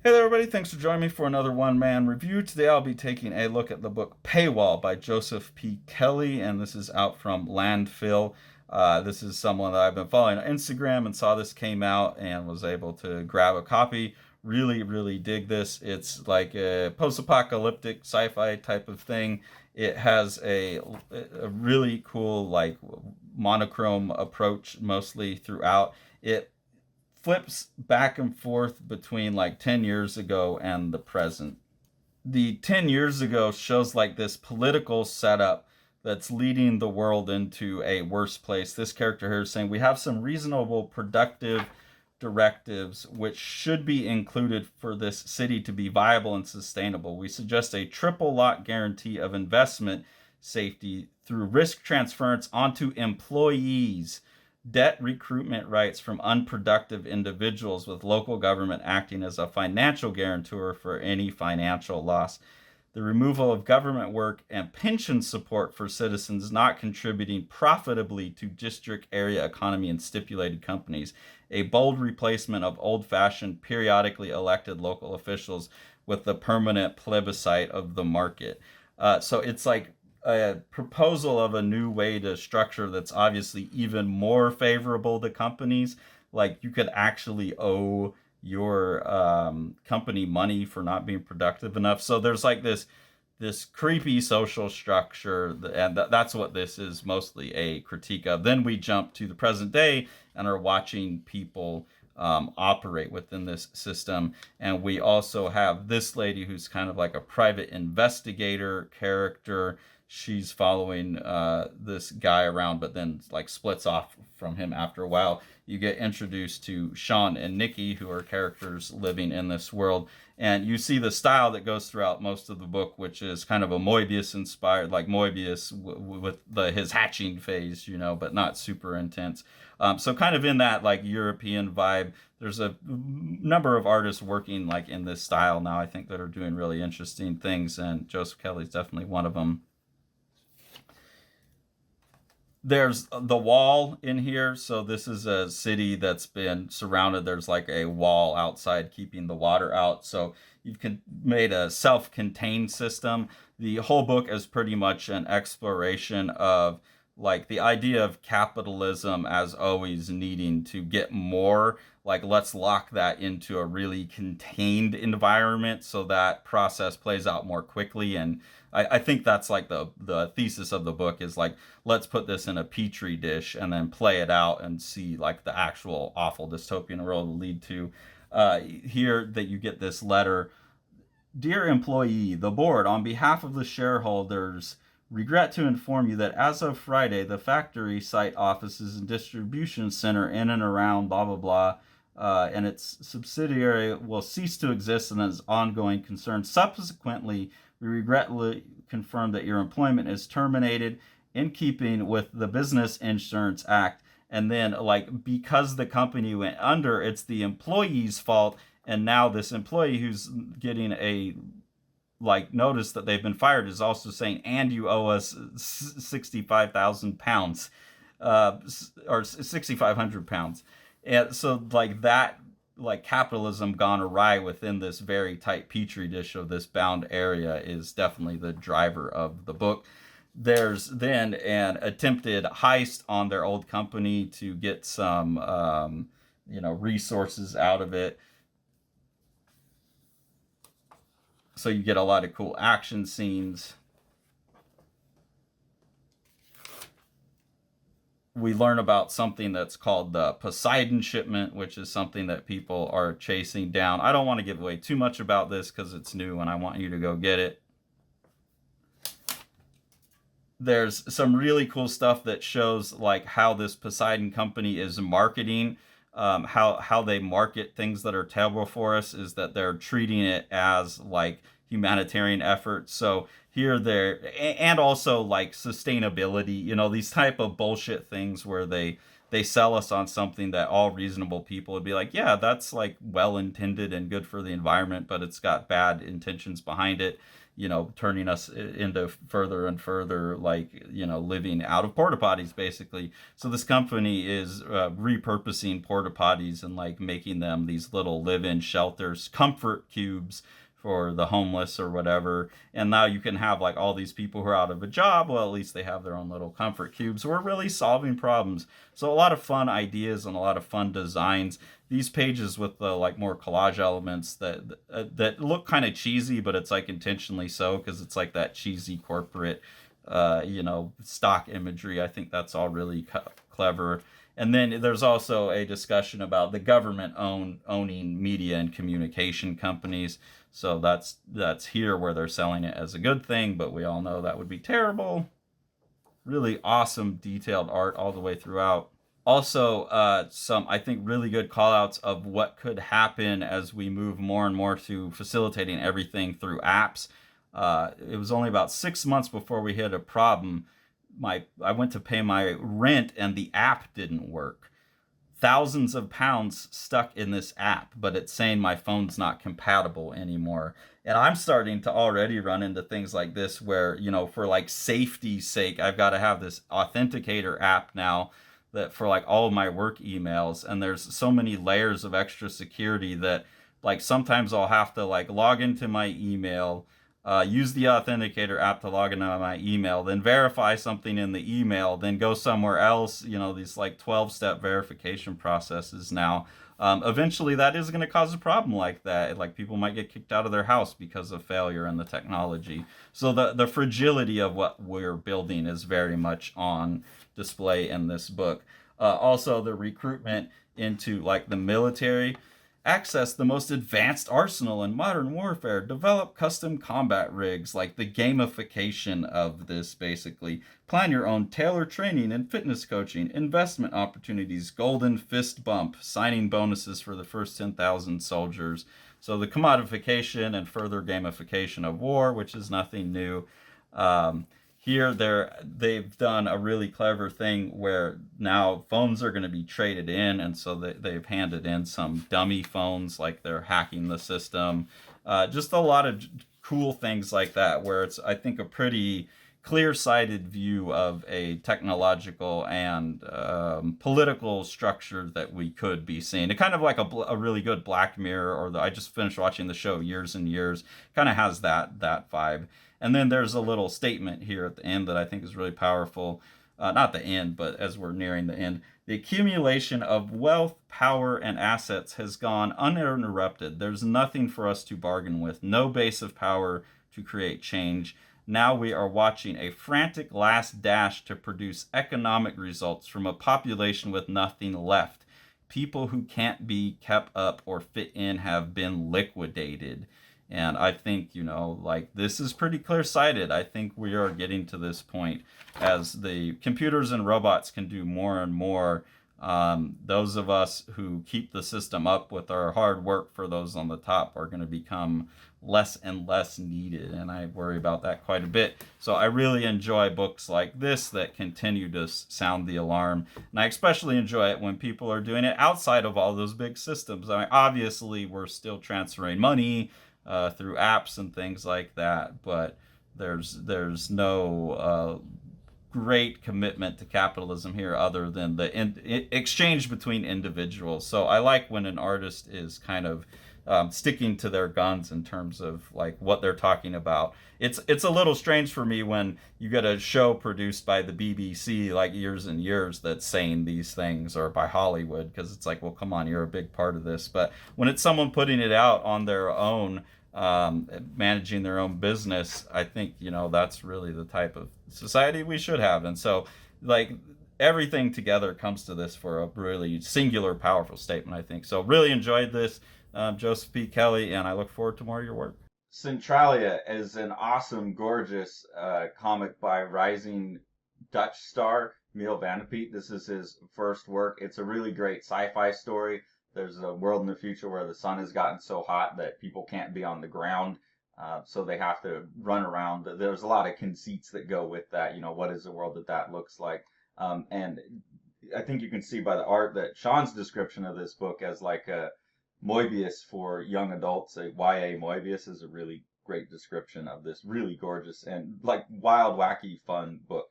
Hey there, everybody. Thanks for joining me for another one-man review. Today I'll be taking a look at the book Paywall by Joseph P. Kelly, and this is out from Landfill. This is someone that I've been following on Instagram and saw this came out and was able to grab a copy. Really, really dig this. It's like a post-apocalyptic sci-fi type of thing. It has a really cool, like, monochrome approach mostly throughout. It flips back and forth between like 10 years ago and the present. The 10 years ago shows like this political setup that's leading the world into a worse place. This character here is saying we have some reasonable, productive directives which should be included for this city to be viable and sustainable. We suggest a triple lock guarantee of investment safety through risk transference onto employees, debt recruitment rights from unproductive individuals, with local government acting as a financial guarantor for any financial loss, the removal of government work and pension support for citizens not contributing profitably to district area economy and stipulated companies, a bold replacement of old-fashioned periodically elected local officials with the permanent plebiscite of the market. So it's like a proposal of a new way to structure that's obviously even more favorable to companies. Like you could actually owe your company money for not being productive enough. So there's like this creepy social structure, and that's what this is mostly a critique of. Then we jump to the present day and are watching people operate within this system. And we also have this lady who's kind of like a private investigator character. She's following this guy around, but then like splits off from him after a while. You get introduced to Sean and Nikki, who are characters living in this world. And you see the style that goes throughout most of the book, which is kind of a Moebius inspired, like Moebius with his hatching phase, but not super intense. So kind of in that like European vibe. There's a number of artists working like in this style now, I think, that are doing really interesting things. And Joseph Kelly's definitely one of them. There's the wall in here. So this is a city that's been surrounded. There's like a wall outside keeping the water out. So you've made a self-contained system. The whole book is pretty much an exploration of like the idea of capitalism as always needing to get more. Like, let's lock that into a really contained environment so that process plays out more quickly. And I think that's like the thesis of the book is like, let's put this in a petri dish and then play it out and see like the actual awful dystopian world will lead to. Here that you get this letter. Dear employee, the board, on behalf of the shareholders, regret to inform you that as of Friday, the factory site offices and distribution center in and around blah, blah, blah, and its subsidiary will cease to exist and is ongoing concern. Subsequently, we regretfully confirm that your employment is terminated in keeping with the Business Insurance Act. And then, like, because the company went under, it's the employee's fault. And now this employee who's getting a like notice that they've been fired is also saying, and you owe us 65,000 pounds, or 6,500 pounds. And so like that, like capitalism gone awry within this very tight petri dish of this bound area is definitely the driver of the book. There's then an attempted heist on their old company to get some, resources out of it. So you get a lot of cool action scenes. We learn about something that's called the Poseidon shipment, which is something that people are chasing down. I don't want to give away too much about this because it's new and I want you to go get it. There's some really cool stuff that shows like how this Poseidon company is marketing. How they market things that are terrible for us is that they're treating it as like humanitarian efforts. So here and also like sustainability, these type of bullshit things where they sell us on something that all reasonable people would be like, yeah, that's like well intended and good for the environment, but it's got bad intentions behind it. turning us into further and further, like, living out of porta potties, basically. So this company is repurposing porta potties and like making them these little live-in shelters, comfort cubes for the homeless or whatever. And now you can have like all these people who are out of a job. Well, at least they have their own little comfort cubes. We're really solving problems. So a lot of fun ideas and a lot of fun designs. These pages with the like more collage elements that look kind of cheesy, but it's like intentionally so, because it's like that cheesy corporate stock imagery. I think that's all really clever. And then there's also a discussion about the government owning media and communication companies. So that's here where they're selling it as a good thing, but we all know that would be terrible. Really awesome detailed art all the way throughout. Also, some, I think, really good call outs of what could happen as we move more and more to facilitating everything through apps. It was only about 6 months before we hit a problem. I went to pay my rent and the app didn't work. Thousands of pounds stuck in this app, but it's saying my phone's not compatible anymore. And I'm starting to already run into things like this where, for like safety's sake, I've got to have this authenticator app now that for like all of my work emails. And there's so many layers of extra security that like sometimes I'll have to like log into my email, use the authenticator app to log into my email, then verify something in the email, then go somewhere else, these like 12-step verification processes now. Eventually that is going to cause a problem like that. Like people might get kicked out of their house because of failure in the technology. So the fragility of what we're building is very much on display in this book. Also the recruitment into like the military. Access the most advanced arsenal in modern warfare. Develop custom combat rigs, like the gamification of this, basically. Plan your own tailored training and fitness coaching, investment opportunities, golden fist bump, signing bonuses for the first 10,000 soldiers. So the commodification and further gamification of war, which is nothing new. Here they've done a really clever thing where now phones are going to be traded in, and so they've handed in some dummy phones, like they're hacking the system. Just a lot of cool things like that, where it's, I think, a pretty clear-sighted view of a technological and political structure that we could be seeing. It kind of like a really good Black Mirror, or I just finished watching the show Years and Years. Kind of has that vibe. And then there's a little statement here at the end that I think is really powerful. Not the end, but as we're nearing the end. The accumulation of wealth, power, and assets has gone uninterrupted. There's nothing for us to bargain with, no base of power to create change. Now we are watching a frantic last dash to produce economic results from a population with nothing left. People who can't be kept up or fit in have been liquidated. And I think, like, this is pretty clear-sighted. I think we are getting to this point as the computers and robots can do more and more. Those of us who keep the system up with our hard work for those on the top are going to become less and less needed. And I worry about that quite a bit. So I really enjoy books like this that continue to sound the alarm. And I especially enjoy it when people are doing it outside of all those big systems. I mean, obviously, we're still transferring money through apps and things like that, but there's no great commitment to capitalism here other than the exchange between individuals. So I like when an artist is kind of sticking to their guns in terms of like what they're talking about. It's a little strange for me when you get a show produced by the BBC like Years and Years that's saying these things, or by Hollywood, because it's like, well, come on, you're a big part of this. But when it's someone putting it out on their own, managing their own business, I think, that's really the type of society we should have. And so, like, everything together comes to this for a really singular, powerful statement, I think. So really enjoyed this, Joseph P. Kelly, and I look forward to more of your work. Centralia is an awesome, gorgeous comic by rising Dutch star Miel van de Peet. This is his first work. It's a really great sci-fi story. There's a world in the future where the sun has gotten so hot that people can't be on the ground, so they have to run around. There's a lot of conceits that go with that. What is the world that looks like? And I think you can see by the art that Sean's description of this book as like a Moebius for young adults, a YA Moebius, is a really great description of this really gorgeous and like wild, wacky, fun book.